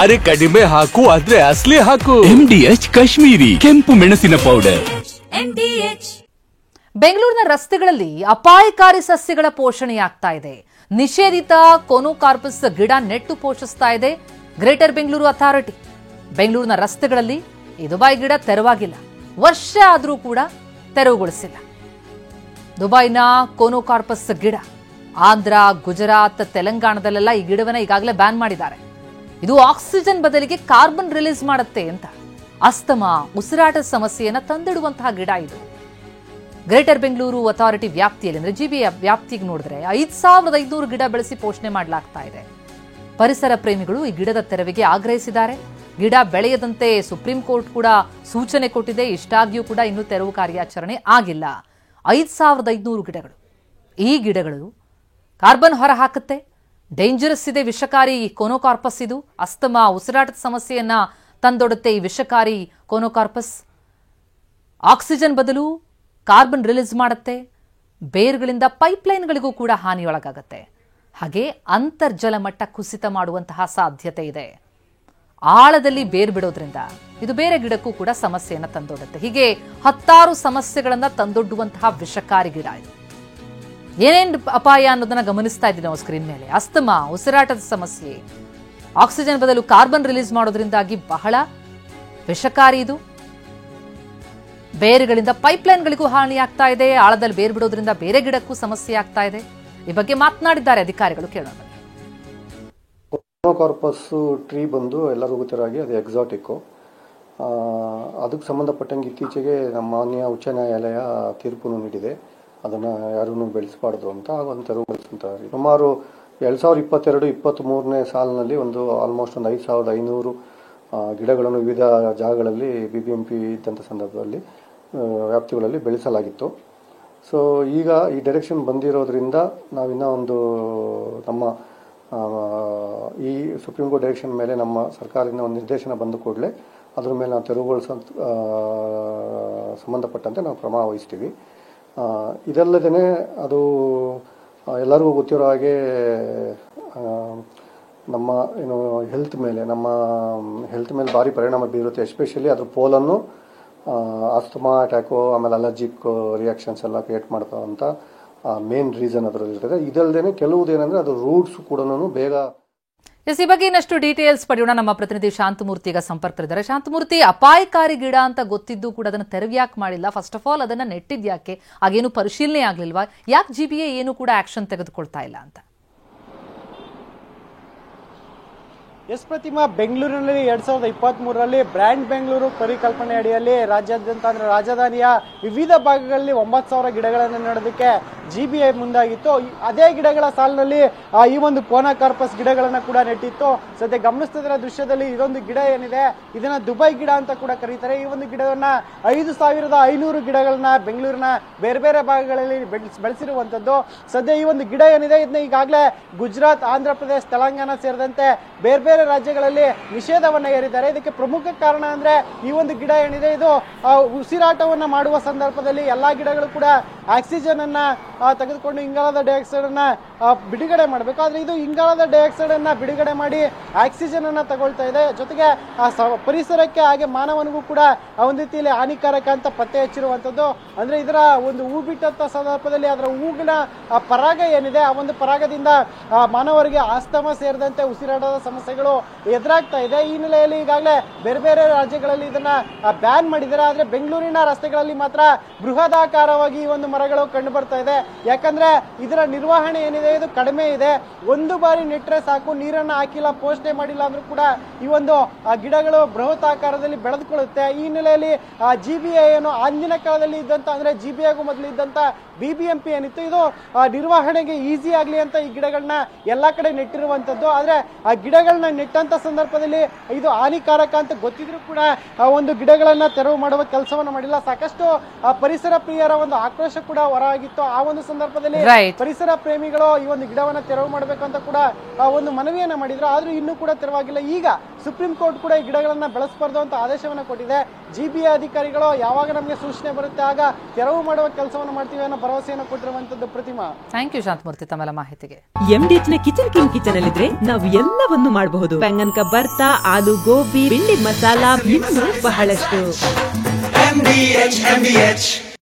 ಅರೆ ಕಡಿಮೆ ಹಾಕು ಆದ್ರೆ ಅಸಲಿ ಹಾಕು. MDH ಕಾಶ್ಮೀರಿ ಕೆಂಪು ಮೆಣಸಿನ ಪೌಡರ್. ಬೆಂಗಳೂರಿನ ರಸ್ತೆಗಳಲ್ಲಿ ಅಪಾಯಕಾರಿ ಸಸ್ಯಗಳ ಪೋಷಣೆಯಾಗ್ತಾ ಇದೆ. ನಿಷೇಧಿತ ಕೊನೋಕಾರ್ಪಸ್ ಗಿಡ ನೆಟ್ಟು ಪೋಷಿಸ್ತಾ ಇದೆ ಗ್ರೇಟರ್ ಬೆಂಗಳೂರು ಅಥಾರಿಟಿ. ಬೆಂಗಳೂರಿನ ರಸ್ತೆಗಳಲ್ಲಿ ಈ ದುಬೈ ಗಿಡ ತೆರವಾಗಿಲ್ಲ, ವರ್ಷ ಆದರೂ ಕೂಡ ತೆರವುಗೊಳಿಸಿಲ್ಲ. ದುಬೈನ ಕೊನೋಕಾರ್ಪಸ್ ಗಿಡ ಆಂಧ್ರ, ಗುಜರಾತ್, ತೆಲಂಗಾಣದಲ್ಲೆಲ್ಲ ಈ ಗಿಡವನ್ನ ಈಗಾಗಲೇ ಬ್ಯಾನ್ ಮಾಡಿದ್ದಾರೆ. ಇದು ಆಕ್ಸಿಜನ್ ಬದಲಿಗೆ ಕಾರ್ಬನ್ ರಿಲೀಸ್ ಮಾಡುತ್ತೆ ಅಂತ. ಅಸ್ತಮಾ, ಉಸಿರಾಟದ ಸಮಸ್ಯೆಯನ್ನ ತಂದಿಡುವಂತಹ ಗಿಡ ಇದು. ಗ್ರೇಟರ್ ಬೆಂಗಳೂರು ಅಥಾರಿಟಿ ವ್ಯಾಪ್ತಿಯಲ್ಲಿ ಅಂದ್ರೆ ಜಿಬಿಯ ವ್ಯಾಪ್ತಿಗೆ ನೋಡಿದ್ರೆ 5500 ಗಿಡ ಬೆಳೆಸಿ ಪೋಷಣೆ ಮಾಡಲಾಗ್ತಾ ಇದೆ. ಪರಿಸರ ಪ್ರೇಮಿಗಳು ಈ ಗಿಡದ ತೆರವಿಗೆ ಆಗ್ರಹಿಸಿದ್ದಾರೆ. ಗಿಡ ಬೆಳೆಯದಂತೆ ಸುಪ್ರೀಂ ಕೋರ್ಟ್ ಕೂಡ ಸೂಚನೆ ಕೊಟ್ಟಿದೆ. ಇಷ್ಟಾಗಿಯೂ ಕೂಡ ಇನ್ನೂ ತೆರವು ಕಾರ್ಯಾಚರಣೆ ಆಗಿಲ್ಲ. 5500 ಗಿಡಗಳು. ಈ ಗಿಡಗಳು ಕಾರ್ಬನ್ ಹೊರ ಹಾಕುತ್ತೆ, ಡೇಂಜರಸ್ ಇದೆ, ವಿಷಕಾರಿ ಕೊನೋಕಾರ್ಪಸ್ ಇದು. ಅಸ್ತಮಾ, ಉಸಿರಾಟದ ಸಮಸ್ಯೆಯನ್ನ ತಂದೊಡುತ್ತೆ ಈ ವಿಷಕಾರಿ ಕೊನೋಕಾರ್ಪಸ್. ಆಕ್ಸಿಜನ್ ಬದಲು ಕಾರ್ಬನ್ ರಿಲೀಸ್ ಮಾಡುತ್ತೆ. ಬೇರ್ಗಳಿಂದ ಪೈಪ್ಲೈನ್ಗಳಿಗೂ ಕೂಡ ಹಾನಿಯೊಳಗಾಗುತ್ತೆ. ಹಾಗೆ ಅಂತರ್ಜಲ ಮಟ್ಟ ಕುಸಿತ ಮಾಡುವಂತಹ ಸಾಧ್ಯತೆ ಇದೆ. ಆಳದಲ್ಲಿ ಬೇರ್ ಬಿಡೋದ್ರಿಂದ ಇದು ಬೇರೆ ಗಿಡಕ್ಕೂ ಕೂಡ ಸಮಸ್ಯೆಯನ್ನ ತಂದೊಡುತ್ತೆ. ಹೀಗೆ 10 ಸಮಸ್ಯೆಗಳನ್ನ ತಂದೊಡ್ಡುವಂತಹ ವಿಷಕಾರಿ ಗಿಡ ಇದು. ಏನೇನ್ ಅಪಾಯ ಅನ್ನೋದನ್ನ ಗಮನಿಸ್ತಾ ಇದ್ದೀವಿ ನಾವು ಸ್ಕ್ರೀನ್ ಮೇಲೆ. ಅಸ್ತಮಾ, ಉಸಿರಾಟದ ಸಮಸ್ಯೆ, ಆಕ್ಸಿಜನ್ ಬದಲು ಕಾರ್ಬನ್ ರಿಲೀಸ್ ಮಾಡೋದ್ರಿಂದಾಗಿ ಬಹಳ ವಿಷಕಾರಿ ಇದು. ಬೇರುಗಳಿಂದ ಪೈಪ್ಲೈನ್ಗಳಿಗೂ ಹಾನಿಯಾಗ್ತಾ ಇದೆ. ಆಳದಲ್ಲಿ ಬೇರು ಬಿಡೋದ್ರಿಂದ ಬೇರೆ ಗಿಡಕ್ಕೂ ಸಮಸ್ಯೆ ಆಗ್ತಾ ಇದೆ. ಈ ಬಗ್ಗೆ ಮಾತನಾಡಿದ್ದಾರೆ ಅಧಿಕಾರಿಗಳು, ಕೇಳೋಣ. ಕೊನೋಕಾರ್ಪಸ್ ಟ್ರೀ ಬಂದು ಎಲ್ಲರಿಗೂ ಗೊತ್ತಿರಾಗಿ ಅದು ಎಕ್ಸಾಟಿಕ್ಕು. ಅದಕ್ಕೆ ಸಂಬಂಧಪಟ್ಟಂಗೆ ಇತ್ತೀಚೆಗೆ ನಮ್ಮ ಮಾನ್ಯ ಉಚ್ಚ ನ್ಯಾಯಾಲಯ ತೀರ್ಪನ್ನು ನೀಡಿದೆ. ಅದನ್ನು ಯಾರೂ ಬೆಳೆಸಬಾರ್ದು ಅಂತ ಒಂದು ತೆರವುಗೊಳಿಸುತ್ತಾರೆ. ಸುಮಾರು 2022-23ನೇ ಸಾಲಿನಲ್ಲಿ ಆಲ್ಮೋಸ್ಟ್ ಒಂದು 5500 ಗಿಡಗಳನ್ನು ವಿವಿಧ ಜಾಗಗಳಲ್ಲಿ BBMP ಇದ್ದಂಥ ಸಂದರ್ಭದಲ್ಲಿ ವ್ಯಾಪ್ತಿಗಳಲ್ಲಿ ಬೆಳೆಸಲಾಗಿತ್ತು. ಸೊ ಈಗ ಈ ಡೈರೆಕ್ಷನ್ ಬಂದಿರೋದ್ರಿಂದ ನಾವಿನ್ನೂ ನಮ್ಮ ಈ ಸುಪ್ರೀಂ ಕೋರ್ಟ್ ಡೈರೆಕ್ಷನ್ ಮೇಲೆ ನಮ್ಮ ಸರ್ಕಾರದಿಂದ ಒಂದು ನಿರ್ದೇಶನ ಬಂದ ಕೂಡಲೇ ಅದ್ರ ಮೇಲೆ ನಾವು ತೆರವುಗೊಳಿಸೋ ಸಂಬಂಧಪಟ್ಟಂತೆ ನಾವು ಕ್ರಮ ವಹಿಸ್ತೀವಿ. ಇದಲ್ಲದೇ ಅದು ಎಲ್ಲರಿಗೂ ಗೊತ್ತಿರೋ ಹಾಗೆ ನಮ್ಮ ಹೆಲ್ತ್ ಮೇಲೆ ಭಾರಿ ಪರಿಣಾಮ ಬೀರುತ್ತೆ. ಎಸ್ಪೆಷಲಿ ಅದ್ರ ಪೋಲನ್ನು ಆಸ್ತಮಾ ಅಟ್ಯಾಕು, ಆಮೇಲೆ ಅಲರ್ಜಿಕ್ ರಿಯಾಕ್ಷನ್ಸ್ ಎಲ್ಲ ಕ್ರಿಯೇಟ್ ಮಾಡ್ತಾ ಅಂತ ಮೇನ್ ರೀಸನ್ ಅದರಲ್ಲಿರ್ತದೆ. ಇದಲ್ಲದೆ ಕೆಲವುದೇನೆಂದರೆ ಅದು ರೂಟ್ಸ್ ಕೂಡ ಬೇಗ. ಈ ಬಗ್ಗೆ ಇನ್ನಷ್ಟು ಡೀಟೇಲ್ಸ್ ಪಡೆಯೋಣ. ನಮ್ಮ ಪ್ರತಿನಿಧಿ ಶಾಂತಮೂರ್ತಿ ಈಗ ಸಂಪರ್ಕದಲ್ಲಿದ್ದಾರೆ. ಶಾಂತಮೂರ್ತಿ, ಅಪಾಯಕಾರಿ ಗಿಡ ಅಂತ ಗೊತ್ತಿದ್ದು ಕೂಡ ಅದನ್ನು ತೆರವ್ಯಾಕೆ ಮಾಡಿಲ್ಲ? ಫಸ್ಟ್ ಆಫ್ ಆಲ್ ಅದನ್ನ ನೆಟ್ಟಿದ್ಯಾಕೆ? ಆಗೇನು ಪರಿಶೀಲನೆ ಆಗ್ಲಿಲ್ವಾ? ಯಾಕೆ GBA ಏನು ಕೂಡ ಆಕ್ಷನ್ ತೆಗೆದುಕೊಳ್ತಾ ಇಲ್ಲ ಅಂತ? ಎಸ್ ಪ್ರತಿಮಾ, ಬೆಂಗಳೂರಿನಲ್ಲಿ 2023ರಲ್ಲಿ ಬ್ರ್ಯಾಂಡ್ ಬೆಂಗಳೂರು ಪರಿಕಲ್ಪನೆ ಅಡಿಯಲ್ಲಿ ರಾಜ್ಯಾದ್ಯಂತ ಅಂದ್ರೆ ರಾಜಧಾನಿಯ ವಿವಿಧ ಭಾಗಗಳಲ್ಲಿ 9000 ಗಿಡಗಳನ್ನು ನೆಡೋದಕ್ಕೆ GBA ಮುಂದಾಗಿತ್ತು. ಅದೇ ಗಿಡಗಳ ಸಾಲಿನಲ್ಲಿ ಈ ಒಂದು ಕೊನೋಕಾರ್ಪಸ್ ಗಿಡಗಳನ್ನ ಕೂಡ ನೆಟ್ಟಿತ್ತು. ಸದ್ಯ ಗಮನಿಸ್ತಿರೋ ದೃಶ್ಯದಲ್ಲಿ ಇದೊಂದು ಗಿಡ ಏನಿದೆ, ಇದನ್ನ ದುಬೈ ಗಿಡ ಅಂತ ಕೂಡ ಕರೀತಾರೆ. ಈ ಒಂದು ಗಿಡವನ್ನ 5500 ಗಿಡಗಳನ್ನ ಬೆಂಗಳೂರಿನ ಬೇರೆ ಬೇರೆ ಭಾಗಗಳಲ್ಲಿ ಬೆಳೆಸಿರುವಂತದ್ದು. ಸದ್ಯ ಈ ಒಂದು ಗಿಡ ಏನಿದೆ ಇದನ್ನ ಈಗಾಗಲೇ ಗುಜರಾತ್, ಆಂಧ್ರ ಪ್ರದೇಶ, ತೆಲಂಗಾಣ ಸೇರಿದಂತೆ ಬೇರೆ ಬೇರೆ ರಾಜ್ಯಗಳಲ್ಲಿ ನಿಷೇಧವನ್ನ ಹೇರಿದ್ದಾರೆ. ಇದಕ್ಕೆ ಪ್ರಮುಖ ಕಾರಣ ಅಂದ್ರೆ ಈ ಒಂದು ಗಿಡ ಏನಿದೆ ಇದು ಉಸಿರಾಟವನ್ನ ಮಾಡುವ ಸಂದರ್ಭದಲ್ಲಿ ಎಲ್ಲಾ ಗಿಡಗಳು ಕೂಡ ಆಕ್ಸಿಜನ್ ಅನ್ನ ತೆಗೆದುಕೊಂಡು ಇಂಗಾಲದ ಡೈಆಕ್ಸೈಡ್ ಅನ್ನ ಬಿಡುಗಡೆ ಮಾಡಬೇಕು. ಆದ್ರೆ ಇದು ಇಂಗಾಲದ ಡೈಆಕ್ಸೈಡ್ ಅನ್ನ ಬಿಡುಗಡೆ ಮಾಡಿ ಆಕ್ಸಿಜನ್ ಅನ್ನ ತಗೊಳ್ತಾ ಇದೆ. ಜೊತೆಗೆ ಪರಿಸರಕ್ಕೆ ಹಾಗೆ ಮಾನವನಿಗೂ ಕೂಡ ಒಂದು ರೀತಿಯಲ್ಲಿ ಹಾನಿಕಾರಕ ಅಂತ ಪತ್ತೆ ಹಚ್ಚಿರುವಂತದ್ದು. ಅಂದ್ರೆ ಇದರ ಒಂದು ಹೂ ಬಿಟ್ಟಂತ ಸಂದರ್ಭದಲ್ಲಿ ಅದರ ಹೂವಿನ ಪರಾಗ ಏನಿದೆ, ಆ ಒಂದು ಪರಾಗದಿಂದ ಮಾನವರಿಗೆ ಆಸ್ತಮಾ ಸೇರಿದಂತೆ ಉಸಿರಾಟದ ಸಮಸ್ಯೆಗಳು ಎದುರಾಗ್ತಾ ಇದೆ. ಈ ಹಿನ್ನೆಲೆಯಲ್ಲಿ ಈಗಾಗಲೇ ಬೇರೆ ಬೇರೆ ರಾಜ್ಯಗಳಲ್ಲಿ ಇದನ್ನ ಬ್ಯಾನ್ ಮಾಡಿದ್ದಾರೆ. ಆದ್ರೆ ಬೆಂಗಳೂರಿನ ರಸ್ತೆಗಳಲ್ಲಿ ಮಾತ್ರ ಬೃಹದಾಕಾರವಾಗಿ ಈ ಒಂದು ಮರಗಳು ಕಂಡು ಬರ್ತಾ ಇದೆ. ಯಾಕಂದ್ರೆ ಇದರ ನಿರ್ವಹಣೆ ಏನಿದೆ ಇದು ಕಡಿಮೆ ಇದೆ. ಒಂದು ಬಾರಿ ನೆಟ್ರೆ ಸಾಕು, ನೀರನ್ನ ಹಾಕಿಲ್ಲ, ಪೋಷಣೆ ಮಾಡಿಲ್ಲ ಅಂದ್ರೂ ಕೂಡ ಈ ಒಂದು ಗಿಡಗಳು ಬೃಹತ್ ಆಕಾರದಲ್ಲಿ ಬೆಳೆದುಕೊಳ್ಳುತ್ತೆ. ಈ ಹಿನ್ನೆಲೆಯಲ್ಲಿ GBA ಏನು ಅಂದಿನ ಕಾಲದಲ್ಲಿ ಇದ್ದಂತ ಅಂದ್ರೆ GBAಗೂ ಮೊದಲು ಇದ್ದಂತ BBMP ಏನಿತ್ತು ಇದು ನಿರ್ವಹಣೆಗೆ ಈಸಿ ಆಗ್ಲಿ ಅಂತ ಈ ಗಿಡಗಳನ್ನ ಎಲ್ಲಾ ಕಡೆ ನೆಟ್ಟಿರುವಂತದ್ದು. ಆದ್ರೆ ಆ ಗಿಡಗಳನ್ನ ನೆಟ್ಟಂತ ಸಂದರ್ಭದಲ್ಲಿ ಇದು ಹಾನಿಕಾರಕ ಅಂತ ಗೊತ್ತಿದ್ರು ಕೂಡ ಒಂದು ಗಿಡಗಳನ್ನ ತೆರವು ಮಾಡುವ ಕೆಲಸವನ್ನ ಮಾಡಿಲ್ಲ. ಸಾಕಷ್ಟು ಪರಿಸರ ಪ್ರಿಯರ ಒಂದು ಆಕ್ರೋಶ ಕೂಡ ಹೊರಗಿತ್ತು. ಆ ಒಂದು ಸಂದರ್ಭದಲ್ಲಿ ಪರಿಸರ ಪ್ರೇಮಿಗಳು ಈ ಒಂದು ಗಿಡವನ್ನ ತೆರವು ಮಾಡಬೇಕು ಅಂತ ಕೂಡ ಒಂದು ಮನವಿಯನ್ನ ಮಾಡಿದ್ರು. ಆದ್ರೂ ಇನ್ನೂ ಕೂಡ ತೆರವಾಗಿಲ್ಲ. ಈಗ ಸುಪ್ರೀಂ ಕೋರ್ಟ್ ಕೂಡ ಈ ಗಿಡಗಳನ್ನ ಬೆಳೆಸಬಾರ್ದು ಅಂತ ಆದೇಶವನ್ನ ಕೊಟ್ಟಿದೆ. GBA ಅಧಿಕಾರಿಗಳು ಯಾವಾಗ ನಮಗೆ ಸೂಚನೆ ಬರುತ್ತೆ ಆಗ ತೆರವು ಮಾಡುವ ಕೆಲಸವನ್ನು ಮಾಡ್ತೀವಿ ಅನ್ನೋ ಭರವಸೆಯನ್ನು ಕೊಟ್ಟಿರುವಂತದ್ದು. ಪ್ರತಿಮಾ, ಥ್ಯಾಂಕ್ ಯು ಶಾಂತಮೂರ್ತಿ ತಮ್ಮ ಮಾಹಿತಿಗೆ. MDH ನ ಕಿಚನ್ ಕಿಂಗ್ ಕಿಚನ್ ಅಲ್ಲಿದ್ರೆ ನಾವು ಎಲ್ಲವನ್ನು ಪದಾರ್ಥಗಳನ್ನು ಮಾಡಬಹುದು. ಬೆಂಗನ್ ಕಾ ಭರ್ತಾ, ಆಲೂ ಗೋಬಿ, ಭಿಂಡಿ ಮಸಾಲಾ, ಇನ್ನೂ ಬಹಳಷ್ಟು.